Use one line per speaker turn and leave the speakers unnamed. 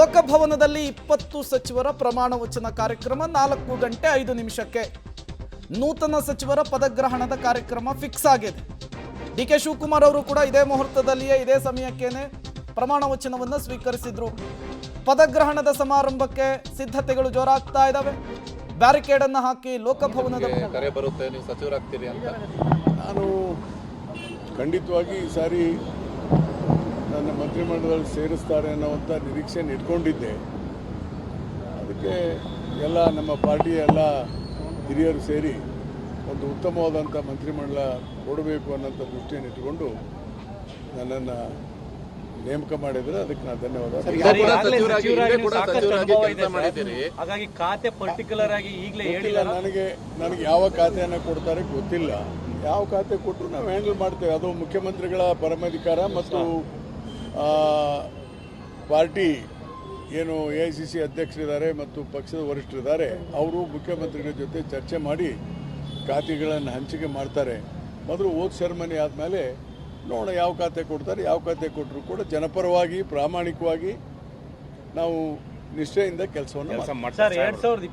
ಲೋಕಭವನದಲ್ಲಿ 20 ಸಚಿವರ ಪ್ರಮಾಣ ವಚನ ಕಾರ್ಯಕ್ರಮ 4 ಗಂಟೆ 5 ನಿಮಿಷಕ್ಕೆ ನೂತನ ಸಚಿವರ ಪದಗ್ರಹಣದ ಕಾರ್ಯಕ್ರಮ ಫಿಕ್ಸ್ ಆಗಿದೆ. ಡಿ.ಕೆ. ಶಿವಕುಮಾರ್ ಅವರು ಕೂಡ ಇದೇ ಮುಹೂರ್ತದಲ್ಲಿಯೇ ಇದೇ ಸಮಯಕ್ಕೇನೆ ಪ್ರಮಾಣ ವಚನವನ್ನು ಸ್ವೀಕರಿಸಿದ್ರು. ಪದಗ್ರಹಣದ ಸಮಾರಂಭಕ್ಕೆ ಸಿದ್ಧತೆಗಳು ಜೋರಾಗ್ತಾ ಇದ್ದಾವೆ. ಬ್ಯಾರಿಕೇಡ್ ಅನ್ನು ಹಾಕಿ ಲೋಕಭವನದ
ಕರೆ ಬರುತ್ತೆ, ನೀವು ಸಚಿವರಾಗ್ತೀರಿ ಅಂತ.
ನಾನು ಖಂಡಿತವಾಗಿ ಈ ಸಾರಿ ನನ್ನ ಮಂತ್ರಿಮಂಡಲದಲ್ಲಿ ಸೇರಿಸ್ತಾರೆ ಅನ್ನೋವಂಥ ನಿರೀಕ್ಷೆಯನ್ನು ಇಟ್ಕೊಂಡಿದ್ದೆ. ಅದಕ್ಕೆ ಎಲ್ಲ ನಮ್ಮ ಪಾರ್ಟಿಯ ಎಲ್ಲ ಹಿರಿಯರು ಸೇರಿ ಒಂದು ಉತ್ತಮವಾದಂಥ ಮಂತ್ರಿಮಂಡಲ ಕೊಡಬೇಕು ಅನ್ನೋಂಥ ದೃಷ್ಟಿಯನ್ನು ಇಟ್ಟುಕೊಂಡು ನನ್ನನ್ನು ನೇಮಕ ಮಾಡಿದರೆ ಅದಕ್ಕೆ ನಾನು ಧನ್ಯವಾದ.
ಹಾಗಾಗಿ ಖಾತೆ ಪರ್ಟಿಕ್ಯುಲರ್ ಆಗಿ ಈಗಲೇ ಹೇಳಿಲ್ಲ.
ನನಗೆ ಯಾವ ಖಾತೆಯನ್ನು ಕೊಡ್ತಾರೆ ಗೊತ್ತಿಲ್ಲ. ಯಾವ ಖಾತೆ ಕೊಟ್ಟರು ನಾವು ಹ್ಯಾಂಡಲ್ ಮಾಡ್ತೇವೆ. ಅದು ಮುಖ್ಯಮಂತ್ರಿಗಳ ಪರಮಾಧಿಕಾರ ಮತ್ತು ಪಾರ್ಟಿ ಏನು AICC ಅಧ್ಯಕ್ಷರಿದ್ದಾರೆ ಮತ್ತು ಪಕ್ಷದ ವರಿಷ್ಠರಿದ್ದಾರೆ, ಅವರು ಮುಖ್ಯಮಂತ್ರಿಗಳ ಜೊತೆ ಚರ್ಚೆ ಮಾಡಿ ಖಾತೆಗಳನ್ನು ಹಂಚಿಕೆ ಮಾಡ್ತಾರೆ. ಮೊದಲು ಓಟ್ ಸೆರೆಮನಿ ಆದಮೇಲೆ ನೋಡೋಣ ಯಾವ ಖಾತೆ ಕೊಡ್ತಾರೆ. ಯಾವ ಖಾತೆ ಕೊಟ್ಟರು ಕೂಡ ಜನಪರವಾಗಿ ಪ್ರಾಮಾಣಿಕವಾಗಿ ನಾವು ನಿಷ್ಠೆಯಿಂದ ಕೆಲಸವನ್ನು ಮಾಡ್ತೀವಿ.